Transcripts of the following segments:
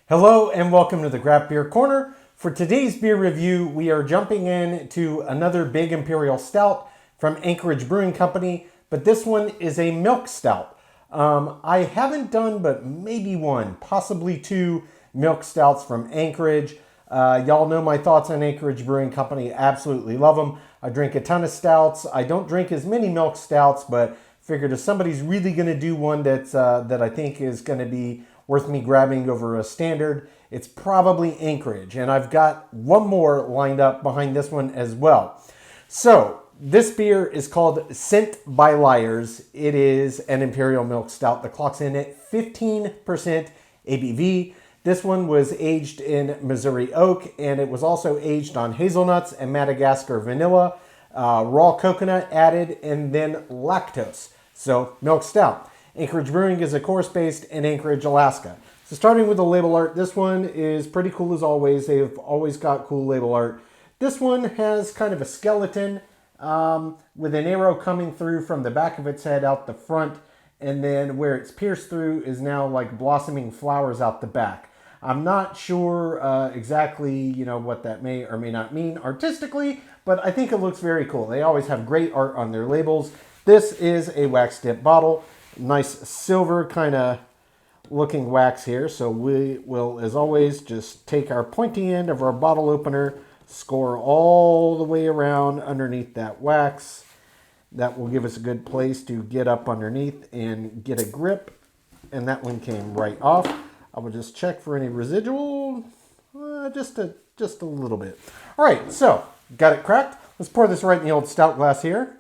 Hello and welcome to the Craft Beer Corner. For today's beer review, we are jumping in to another big Imperial Stout from Anchorage Brewing Company, but this one is a milk stout. I haven't done but maybe one, possibly two milk stouts from Anchorage. Y'all know my thoughts on Anchorage Brewing Company. Absolutely love them. I drink a ton of stouts. I don't drink as many milk stouts, but figured if somebody's really going to do one that I think is going to be worth me grabbing over a standard, it's probably Anchorage. And I've got one more lined up behind this one as well. So this beer is called Scent by Liars. It is an Imperial Milk Stout that clocks in at 15% ABV. This one was aged in Missouri oak, and it was also aged on hazelnuts and Madagascar vanilla, raw coconut added, and then lactose. So milk stout. Anchorage Brewing is of course based in Anchorage, Alaska. So starting with the label art, this one is pretty cool as always. They've always got cool label art. This one has kind of a skeleton with an arrow coming through from the back of its head out the front, and then where it's pierced through is now like blossoming flowers out the back. I'm not sure exactly, what that may or may not mean artistically, but I think it looks very cool. They always have great art on their labels. This is a wax dip bottle. Nice silver kind of looking wax here. So we will, as always, just take our pointy end of our bottle opener, score all the way around underneath that wax. That will give us a good place to get up underneath and get a grip. And that one came right off. I will just check for any residual, just a little bit. All right, so got it cracked. Let's pour this right in the old stout glass here.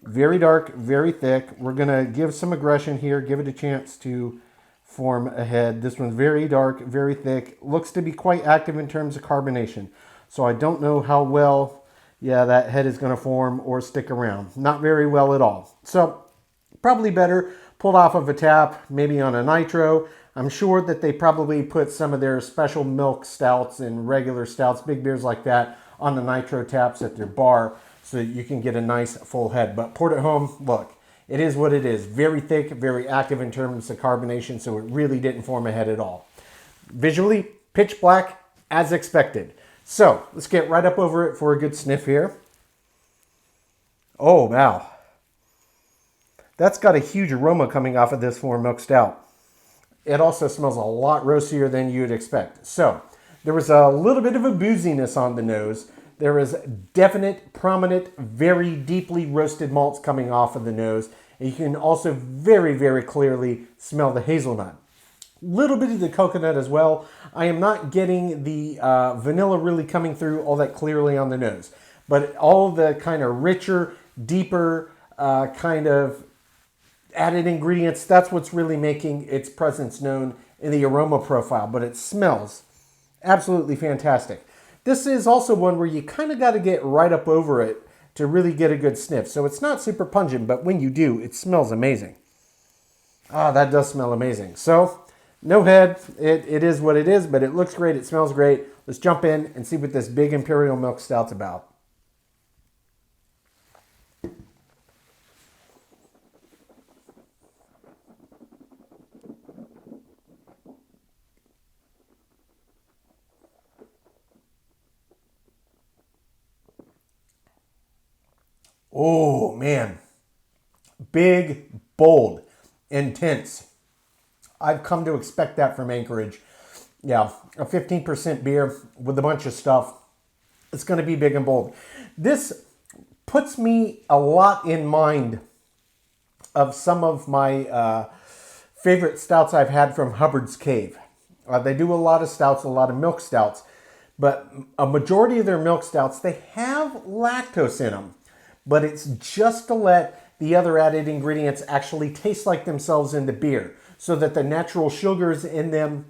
Very dark, very thick. We're going to give some aggression here, give it a chance to form a head. This one's very dark, very thick. Looks to be quite active in terms of carbonation. So I don't know how well, that head is going to form or stick around. Not very well at all. So probably better pulled off of a tap, maybe on a nitro. I'm sure that they probably put some of their special milk stouts and regular stouts, big beers like that, on the nitro taps at their bar, so that you can get a nice full head. But poured at home, look, it is what it is. Very thick, very active in terms of carbonation, so it really didn't form a head at all. Visually, pitch black, as expected. So let's get right up over it for a good sniff here. Oh, wow. That's got a huge aroma coming off of this for a milk stout. It also smells a lot roastier than you'd expect. So there was a little bit of a booziness on the nose. There is definite, prominent, very deeply roasted malts coming off of the nose. And you can also very, very clearly smell the hazelnut. Little bit of the coconut as well. I am not getting the vanilla really coming through all that clearly on the nose. But all the kind of richer, deeper kind of added ingredients, that's what's really making its presence known in the aroma profile. But it smells absolutely fantastic. This is also one where you kind of got to get right up over it to really get a good sniff. So it's not super pungent, but when you do, it smells amazing. That does smell amazing. So no head, it is what it is, but it looks great, it smells great. Let's jump in and see what this big Imperial Milk Stout's about. Oh, man. Big, bold, intense. I've come to expect that from Anchorage. Yeah, a 15% beer with a bunch of stuff. It's going to be big and bold. This puts me a lot in mind of some of my favorite stouts I've had from Hubbard's Cave. They do a lot of stouts, a lot of milk stouts, but a majority of their milk stouts, they have lactose in them. But it's just to let the other added ingredients actually taste like themselves in the beer, so that the natural sugars in them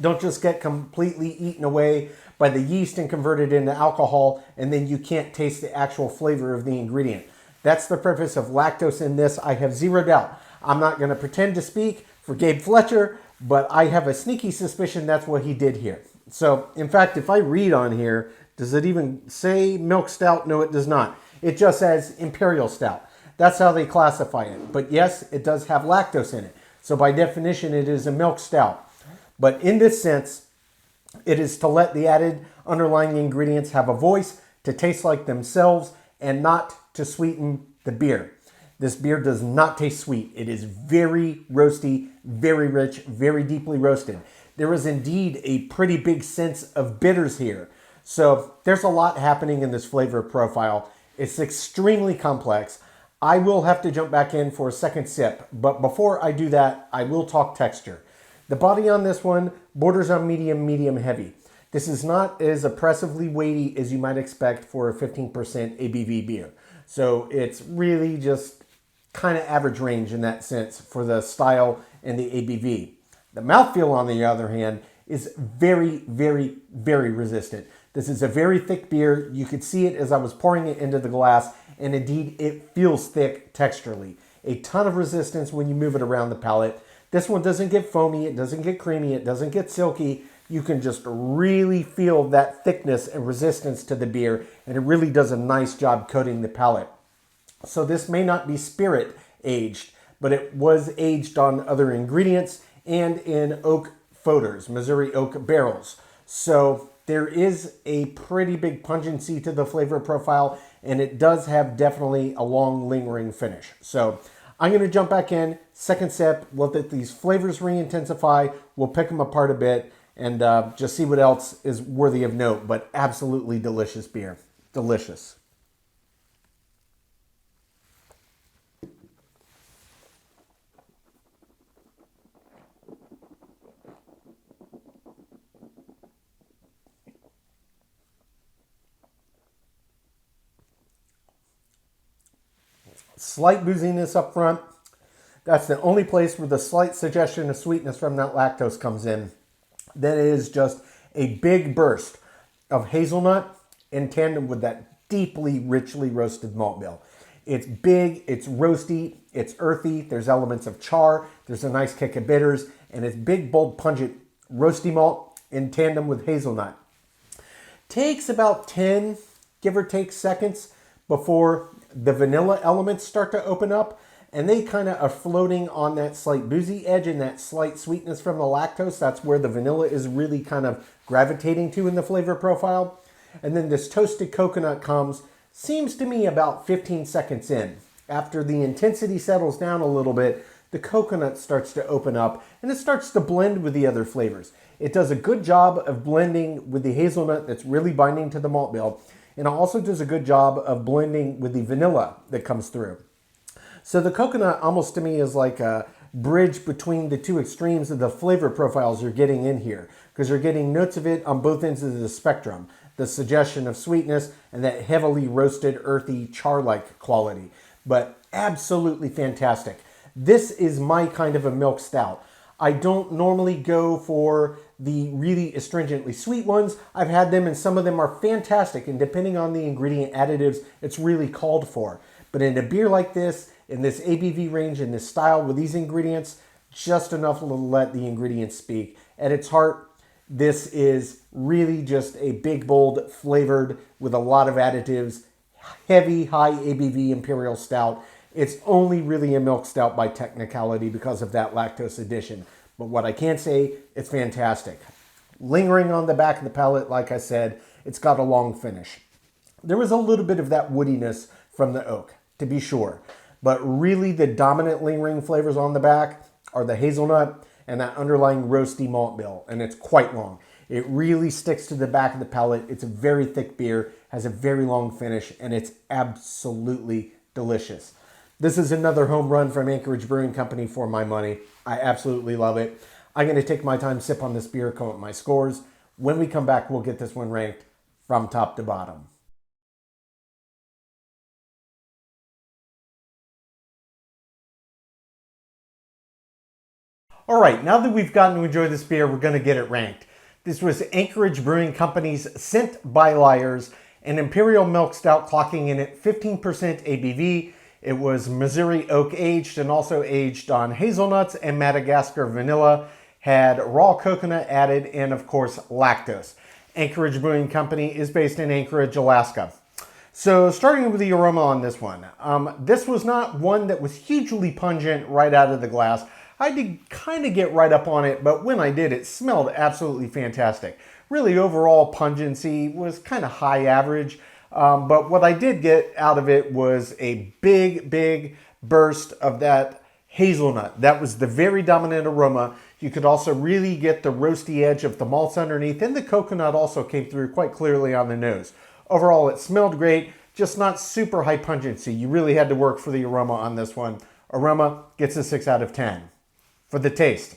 don't just get completely eaten away by the yeast and converted into alcohol, and then you can't taste the actual flavor of the ingredient. That's the purpose of lactose in this. I have zero doubt. I'm not going to pretend to speak for Gabe Fletcher, but I have a sneaky suspicion that's what he did here. So, in fact, if I read on here, does it even say milk stout? No, it does not. It just says Imperial Stout. That's how they classify it. But yes, it does have lactose in it. So by definition, it is a milk stout. But in this sense, it is to let the added underlying ingredients have a voice, to taste like themselves, and not to sweeten the beer. This beer does not taste sweet. It is very roasty, very rich, very deeply roasted. There is indeed a pretty big sense of bitters here. So there's a lot happening in this flavor profile. It's extremely complex. I will have to jump back in for a second sip, but before I do that, I will talk texture. The body on this one borders on medium, medium heavy. This is not as oppressively weighty as you might expect for a 15% ABV beer. So it's really just kind of average range in that sense for the style and the ABV. The mouthfeel, on the other hand, is very, very, very resistant. This is a very thick beer. You could see it as I was pouring it into the glass, and indeed it feels thick texturally. A ton of resistance when you move it around the palate. This one doesn't get foamy, it doesn't get creamy, it doesn't get silky. You can just really feel that thickness and resistance to the beer, and it really does a nice job coating the palate. So this may not be spirit aged, but it was aged on other ingredients and in oak foeders, Missouri oak barrels. So there is a pretty big pungency to the flavor profile, and it does have definitely a long lingering finish. So I'm going to jump back in, second sip, let these flavors re-intensify, we'll pick them apart a bit, and just see what else is worthy of note, but absolutely delicious beer. Delicious. Slight booziness up front. That's the only place where the slight suggestion of sweetness from that lactose comes in. Then it is just a big burst of hazelnut in tandem with that deeply, richly roasted malt bill. It's big, it's roasty, it's earthy, there's elements of char, there's a nice kick of bitters, and it's big, bold, pungent roasty malt in tandem with hazelnut. Takes about 10, give or take, seconds before the vanilla elements start to open up, and they kind of are floating on that slight boozy edge and that slight sweetness from the lactose. That's where the vanilla is really kind of gravitating to in the flavor profile. And then this toasted coconut comes, seems to me about 15 seconds in. After the intensity settles down a little bit, the coconut starts to open up and it starts to blend with the other flavors. It does a good job of blending with the hazelnut that's really binding to the malt bill. And it also does a good job of blending with the vanilla that comes through. So the coconut almost to me is like a bridge between the two extremes of the flavor profiles you're getting in here, because you're getting notes of it on both ends of the spectrum. The suggestion of sweetness and that heavily roasted, earthy, char-like quality. But absolutely fantastic. This is my kind of a milk stout. I don't normally go for the really astringently sweet ones. I've had them and some of them are fantastic, and depending on the ingredient additives, it's really called for. But in a beer like this, in this ABV range, in this style with these ingredients, just enough to let the ingredients speak. At its heart, this is really just a big, bold, flavored with a lot of additives, heavy, high ABV Imperial Stout. It's only really a milk stout by technicality because of that lactose addition. But what I can say, it's fantastic. Lingering on the back of the palate, like I said, it's got a long finish. There was a little bit of that woodiness from the oak, to be sure. But really the dominant lingering flavors on the back are the hazelnut and that underlying roasty malt bill, and it's quite long. It really sticks to the back of the palate. It's a very thick beer, has a very long finish, and it's absolutely delicious. This is another home run from Anchorage Brewing Company for my money. I absolutely love it. I'm going to take my time, sip on this beer, come up with my scores. When we come back, we'll get this one ranked from top to bottom. All right, now that we've gotten to enjoy this beer, we're going to get it ranked. This was Anchorage Brewing Company's Scent by Liars, an Imperial Milk Stout clocking in at 15% ABV. It was Missouri oak aged and also aged on hazelnuts and Madagascar vanilla, had raw coconut added, and of course lactose. Anchorage Brewing Company is based in Anchorage, Alaska. So starting with the aroma on this one. This was not one that was hugely pungent right out of the glass. I had to kind of get right up on it, but when I did, it smelled absolutely fantastic. Really, overall pungency was kind of high average, but what I did get out of it was a big burst of that hazelnut. That was the very dominant aroma. You could also really get the roasty edge of the malts underneath, and the coconut also came through quite clearly on the nose. Overall, it smelled great, just not super high pungency. You really had to work for the aroma on this one. Aroma gets a 6 out of 10. For the taste,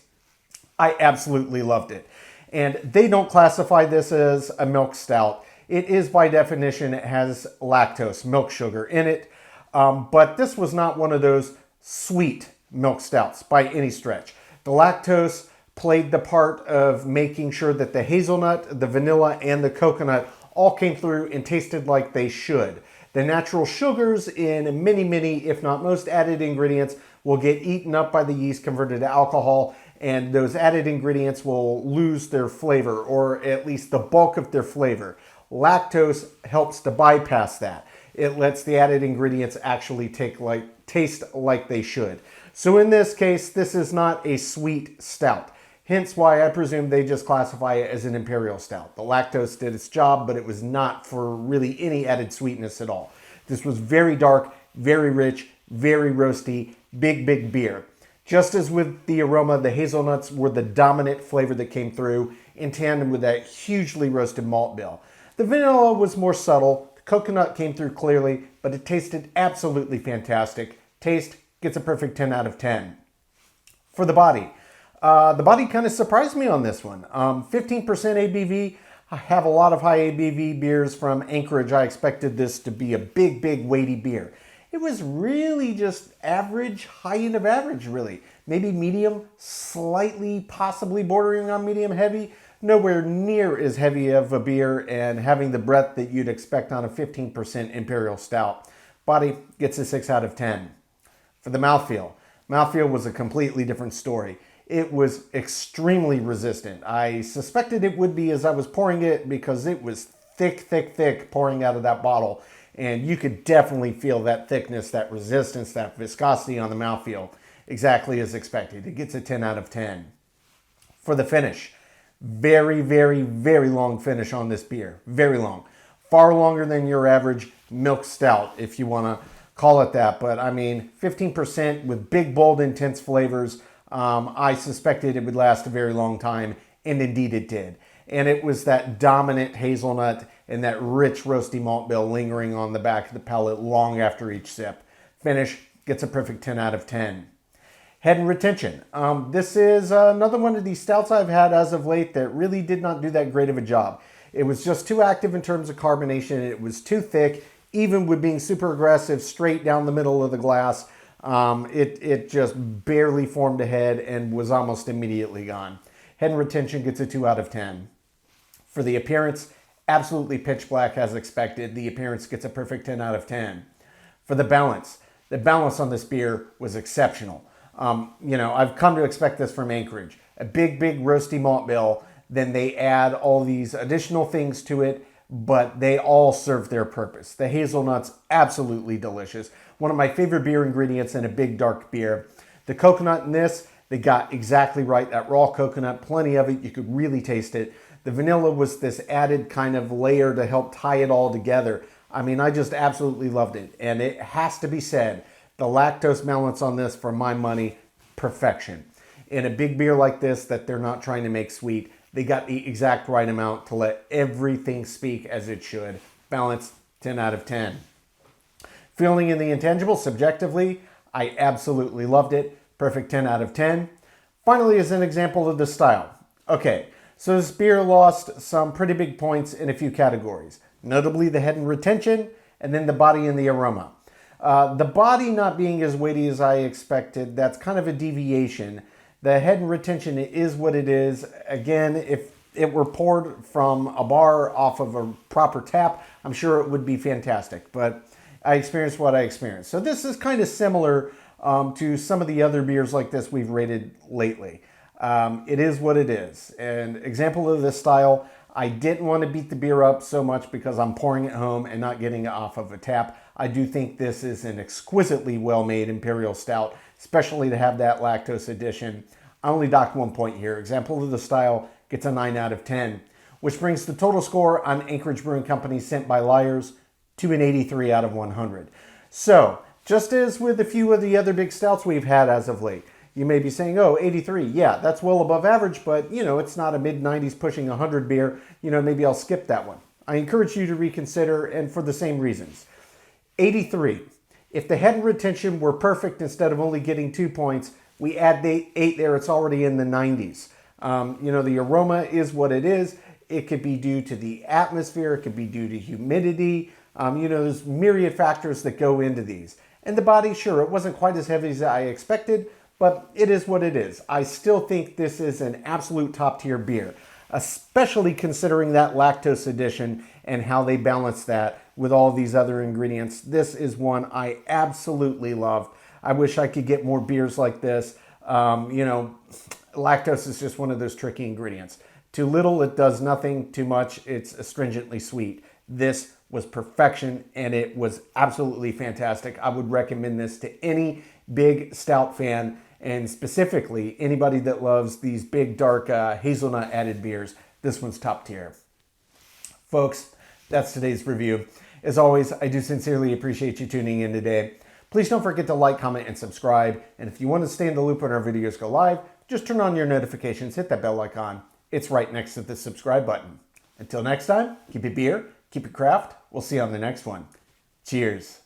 I absolutely loved it. And they don't classify this as a milk stout. It is, by definition, it has lactose, milk sugar in it. But this was not one of those sweet milk stouts by any stretch. The lactose played the part of making sure that the hazelnut, the vanilla, and the coconut all came through and tasted like they should. The natural sugars in many, if not most added ingredients will get eaten up by the yeast, converted to alcohol, and those added ingredients will lose their flavor, or at least the bulk of their flavor. Lactose helps to bypass that. It lets the added ingredients actually taste like they should. So in this case, this is not a sweet stout. Hence why I presume they just classify it as an imperial stout. The lactose did its job, but it was not for really any added sweetness at all. This was very dark, very rich, very roasty, big beer. Just as with the aroma, the hazelnuts were the dominant flavor that came through in tandem with that hugely roasted malt bill. The vanilla was more subtle. The coconut came through clearly, but it tasted absolutely fantastic. Taste gets a perfect 10 out of 10. For the body kind of surprised me on this one. 15% ABV. I have a lot of high ABV beers from Anchorage. I expected this to be a big weighty beer. It was really just average, high end of average, really. Maybe medium, slightly, possibly bordering on medium heavy. Nowhere near as heavy of a beer and having the breadth that you'd expect on a 15% Imperial Stout. Body gets a 6 out of 10. For the mouthfeel. Mouthfeel was a completely different story. It was extremely resistant. I suspected it would be as I was pouring it because it was thick pouring out of that bottle. And you could definitely feel that thickness, that resistance, that viscosity on the mouthfeel, exactly as expected. It gets a 10 out of 10. For the finish, very long finish on this beer. Very long. Far longer than your average milk stout, if you want to call it that. But I mean, 15% with big, bold, intense flavors. I suspected it would last a very long time, and indeed it did. And it was that dominant hazelnut and that rich roasty malt bill lingering on the back of the palate long after each sip. Finish gets a perfect 10 out of 10. Head and retention. This is another one of these stouts I've had as of late that really did not do that great of a job. It was just too active in terms of carbonation. It was too thick, even with being super aggressive straight down the middle of the glass. It just barely formed a head and was almost immediately gone. Head and retention gets a 2 out of 10. For the appearance, absolutely pitch black as expected. The appearance gets a perfect 10 out of 10. For the balance on this beer was exceptional. I've come to expect this from Anchorage. A big roasty malt bill. Then they add all these additional things to it, but they all serve their purpose. The hazelnuts, absolutely delicious. One of my favorite beer ingredients in a big dark beer. The coconut in this, they got exactly right. That raw coconut, plenty of it. You could really taste it. The vanilla was this added kind of layer to help tie it all together. I mean, I just absolutely loved it. And it has to be said, the lactose balance on this, for my money, perfection. In a big beer like this that they're not trying to make sweet, they got the exact right amount to let everything speak as it should. Balance, 10 out of 10. Feeling in the intangible, subjectively, I absolutely loved it. Perfect 10 out of 10. Finally, as an example of the style. Okay, so this beer lost some pretty big points in a few categories. Notably the head and retention, and then the body and the aroma. The body not being as weighty as I expected, that's kind of a deviation. The head and retention is what it is. Again, if it were poured from a bar off of a proper tap, I'm sure it would be fantastic. But I experienced what I experienced. So this is kind of similar to some of the other beers like this we've rated lately. It is what it is. An example of this style, I didn't want to beat the beer up so much because I'm pouring it home and not getting it off of a tap. I do think this is an exquisitely well-made Imperial Stout, especially to have that lactose addition. I only docked 1 point here. Example of the style gets a 9 out of 10, which brings the total score on Anchorage Brewing Company Sent by Liars to an 83 out of 100. So, just as with a few of the other big stouts we've had as of late, you may be saying, oh, 83, yeah, that's well above average, but, it's not a mid-90s pushing 100 beer. Maybe I'll skip that one. I encourage you to reconsider, and for the same reasons. 83. If the head and retention were perfect instead of only getting 2 points, we add the 8 there, it's already in the 90s. The aroma is what it is. It could be due to the atmosphere. It could be due to humidity. There's myriad factors that go into these. And the body, sure, it wasn't quite as heavy as I expected, but it is what it is. I still think this is an absolute top tier beer, especially considering that lactose addition and how they balance that with all these other ingredients. This is one I absolutely love. I wish I could get more beers like this. Lactose is just one of those tricky ingredients. Too little, it does nothing. Too much, it's astringently sweet. This was perfection, and it was absolutely fantastic. I would recommend this to any big stout fan, and specifically anybody that loves these big, dark hazelnut added beers. This one's top tier. Folks, that's today's review. As always, I do sincerely appreciate you tuning in today. Please don't forget to like, comment, and subscribe. And if you want to stay in the loop when our videos go live, just turn on your notifications, hit that bell icon. It's right next to the subscribe button. Until next time, keep it beer, keep it craft. We'll see you on the next one. Cheers.